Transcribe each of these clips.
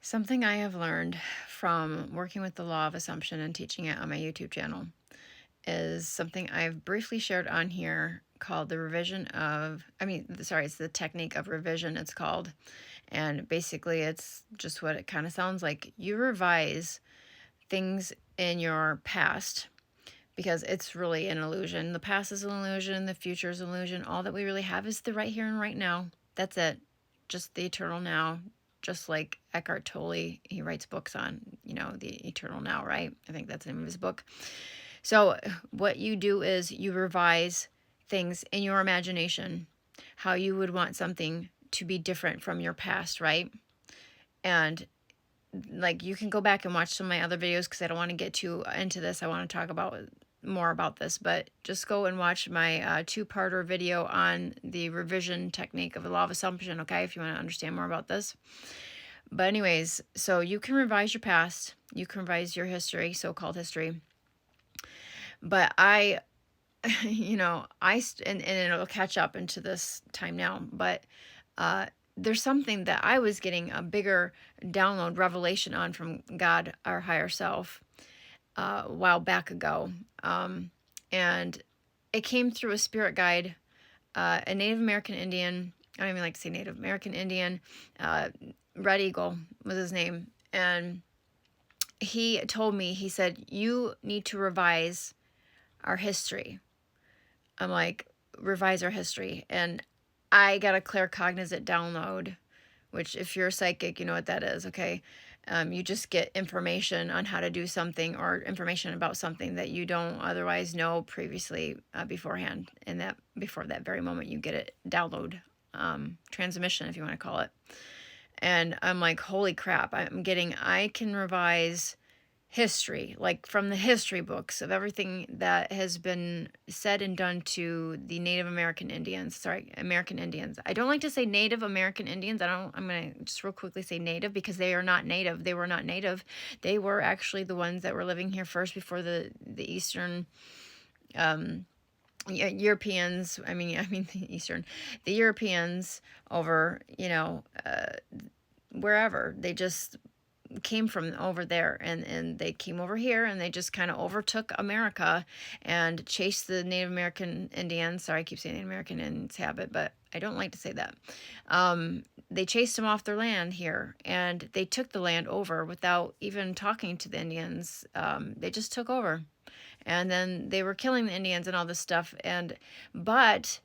Something I have learned from working with the law of assumption and teaching it on my YouTube channel is something I've briefly shared on here called the revision of, it's the technique of revision, it's called. And basically, it's just what it kind of sounds like. You revise things in your past because it's really an illusion. The past is an illusion, the future is an illusion. All that we really have is the right here and right now. That's it. Just the eternal now. Just like Eckhart Tolle, he writes books on, the eternal now, right? I think that's the name of his book. So what you do is you revise things in your imagination, how you would want something to be different from your past, right? And like you can go back and watch some of my other videos because I don't want to get too into this. I want to talk about more about this, but just go and watch my two-parter video on the revision technique of the law of assumption, okay, if you want to understand more about this. But anyways, so you can revise your past, you can revise your history, so-called history. But and it'll catch up into this time now, but there's something that I was getting a bigger download revelation on from God, our higher self, a while back ago. And it came through a spirit guide, a Native American Indian. I don't even like to say Native American Indian. Red Eagle was his name. And he told me, he said, you need to revise our history. I'm like, revise our history. And I got a claircognizant download, which if you're a psychic, you know what that is, okay? You just get information on how to do something or information about something that you don't otherwise know previously beforehand. And that before that very moment, you get it download, transmission, if you want to call it. And I'm like, holy crap, I can revise history, like from the history books of everything that has been said and done to the Native American Indians. American Indians. I don't like to say Native American Indians. I'm going to just real quickly say Native because they are not Native. They were not Native. They were actually the ones that were living here first before the Eastern Europeans. The Europeans over, wherever. They just came from over there, and they came over here and they just kind of overtook America and chased the Native American Indians. Sorry, I keep saying Native American Indians habit, but I don't like to say that. They chased them off their land here, and they took the land over without even talking to the Indians. They just took over, and then they were killing the Indians and all this stuff. But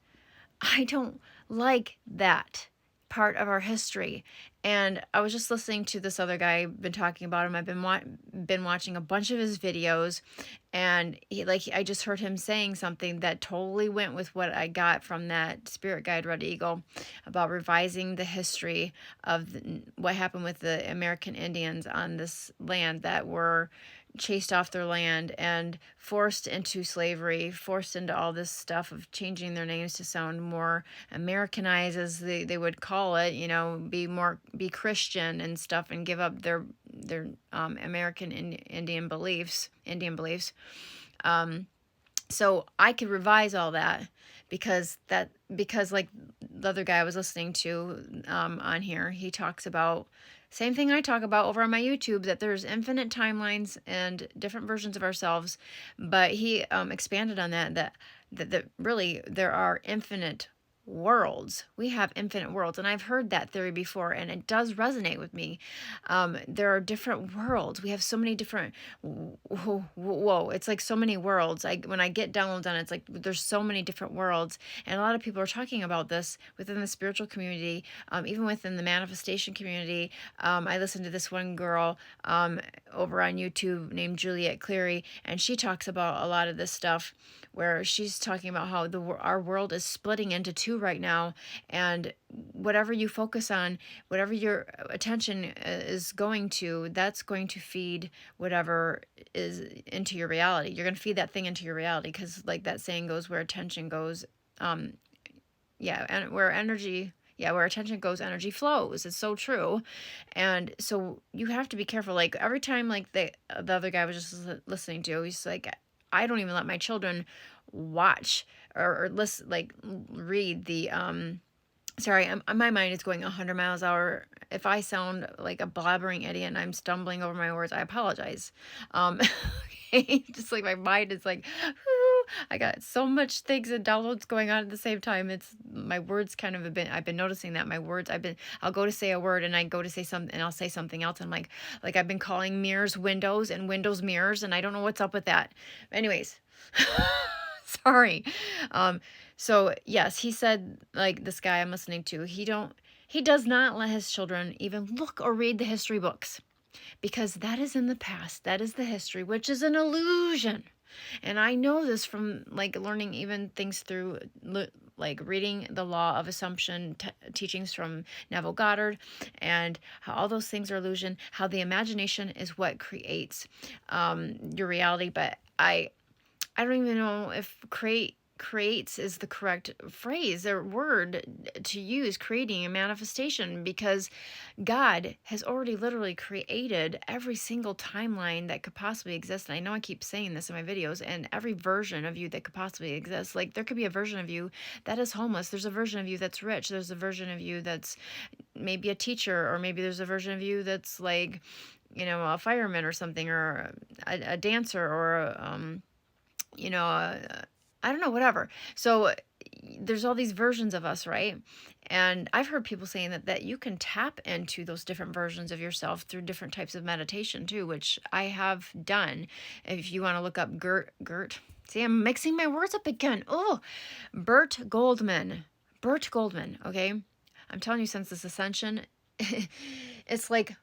I don't like that part of our history. And I was just listening to this other guy, been talking about him. I've been watching a bunch of his videos, and I just heard him saying something that totally went with what I got from that spirit guide Red Eagle about revising the history of what happened with the American Indians on this land that were chased off their land and forced into slavery, forced into all this stuff of changing their names to sound more Americanized, as they would call it, be Christian and stuff, and give up their American Indian beliefs. So I could revise all that because like the other guy I was listening to on here, he talks about same thing I talk about over on my YouTube, that there's infinite timelines and different versions of ourselves. But he expanded on that really there are infinite worlds. We have infinite worlds, and I've heard that theory before, and it does resonate with me. There are different worlds. We have so many different it's like so many worlds. When I get downloads on it, it's like there's so many different worlds, and a lot of people are talking about this within the spiritual community, even within the manifestation community. I listened to this one girl over on YouTube named Juliet Cleary, and she talks about a lot of this stuff, where she's talking about how our world is splitting into two right now, and whatever you focus on, whatever your attention is going to, that's going to feed whatever is into your reality. You're going to feed that thing into your reality, because like that saying goes, where attention goes, and where attention goes, energy flows. It's so true. And so you have to be careful. Like every time, like the other guy I was just listening to, he's like, I don't even let my children watch or listen, like read the, my mind is going 100 miles an if I sound like a blabbering idiot and I'm stumbling over my words, I apologize. Okay, just like my mind is like, whoo, I got so much things and downloads going on at the same time. It's my words kind of have been, I've been noticing that my words, I'll go to say a word and I go to say something and I'll say something else. And like I've been calling mirrors windows and windows mirrors, and I don't know what's up with that. Anyways, sorry. So yes, he said, like this guy I'm listening to, he does not let his children even look or read the history books, because that is in the past. That is the history, which is an illusion. And I know this from like learning even things through like reading the law of assumption teachings from Neville Goddard, and how all those things are illusion, how the imagination is what creates your reality. But I don't even know if creates is the correct phrase or word to use, creating a manifestation, because God has already literally created every single timeline that could possibly exist. And I know I keep saying this in my videos, and every version of you that could possibly exist. Like there could be a version of you that is homeless. There's a version of you that's rich. There's a version of you that's maybe a teacher, or maybe there's a version of you that's like, a fireman or something, or a dancer, or I don't know, whatever. So there's all these versions of us, right? And I've heard people saying that you can tap into those different versions of yourself through different types of meditation too, which I have done. If you want to look up Gert, see, I'm mixing my words up again. Oh, Bert Goldman. Okay. I'm telling you, since this ascension, it's like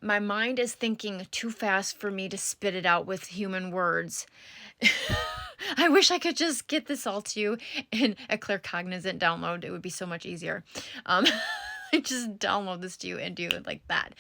my mind is thinking too fast for me to spit it out with human words. I wish I could just get this all to you in a clear cognizant download. It would be so much easier. I just download this to you and do it like that.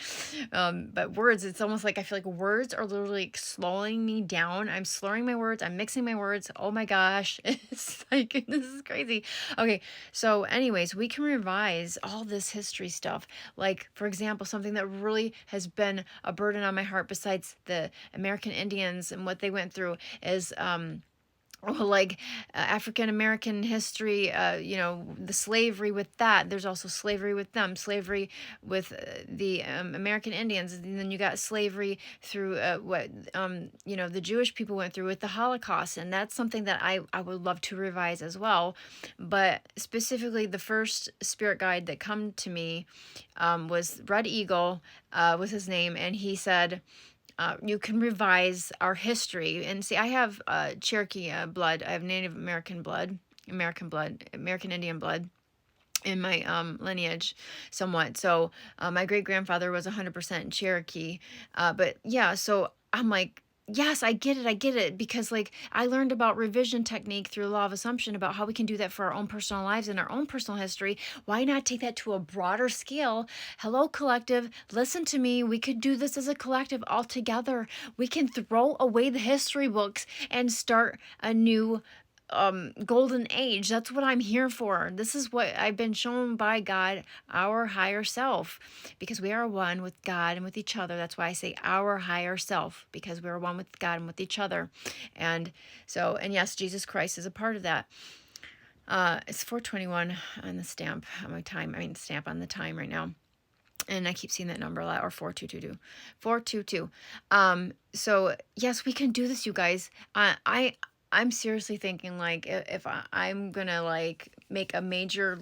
But words, it's almost like I feel like words are literally slowing me down. I'm slurring my words. I'm mixing my words. Oh my gosh. It's like, this is crazy. Okay. So anyways, we can revise all this history stuff. Like, for example, something that really has been a burden on my heart besides the American Indians and what they went through is, like African American history, the slavery with that. There's also slavery with them, slavery with the American Indians. And then you got slavery through the Jewish people went through with the Holocaust. And that's something that I would love to revise as well. But specifically, the first spirit guide that come to me was Red Eagle, was his name. And he said, you can revise our history. And see, I have Cherokee blood. I have Native American blood, American Indian blood in my lineage somewhat. So my great-grandfather was 100% Cherokee. But yeah, so I'm like, yes, I get it. Because like I learned about revision technique through law of assumption about how we can do that for our own personal lives and our own personal history. Why not take that to a broader scale? Hello, collective. Listen to me. We could do this as a collective all together. We can throw away the history books and start a new golden age. That's what I'm here for. This is what I've been shown by God, our higher self, because we are one with God and with each other. That's why I say our higher self, because we're one with God and with each other. And so, and yes, Jesus Christ is a part of that. It's 4:21 on the stamp on my time. Stamp on the time right now. And I keep seeing that number a lot, or 422. 422. So yes, we can do this, you guys. I'm seriously thinking, like, if I'm gonna like make a major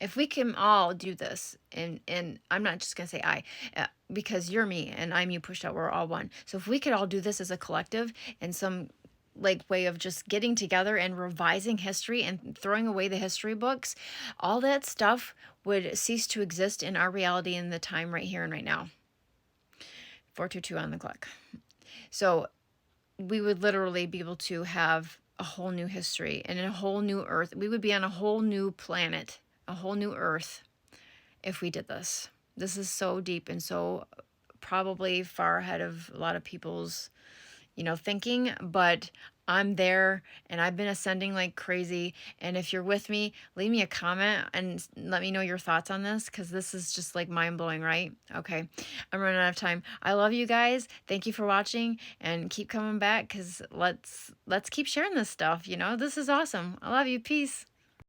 if we can all do this, and I'm not just gonna say because you're me and I'm you pushed out, we're all one. So if we could all do this as a collective in some like way of just getting together and revising history and throwing away the history books, all that stuff would cease to exist in our reality in the time right here and right now. 422 on the clock. So we would literally be able to have a whole new history and a whole new earth. We would be on a whole new planet, a whole new earth, if we did this. This is so deep and so probably far ahead of a lot of people's, thinking, but I'm there and I've been ascending like crazy. And if you're with me, leave me a comment and let me know your thoughts on this, because this is just like mind blowing, right? Okay, I'm running out of time. I love you guys. Thank you for watching, and keep coming back, because let's keep sharing this stuff. This is awesome. I love you. Peace.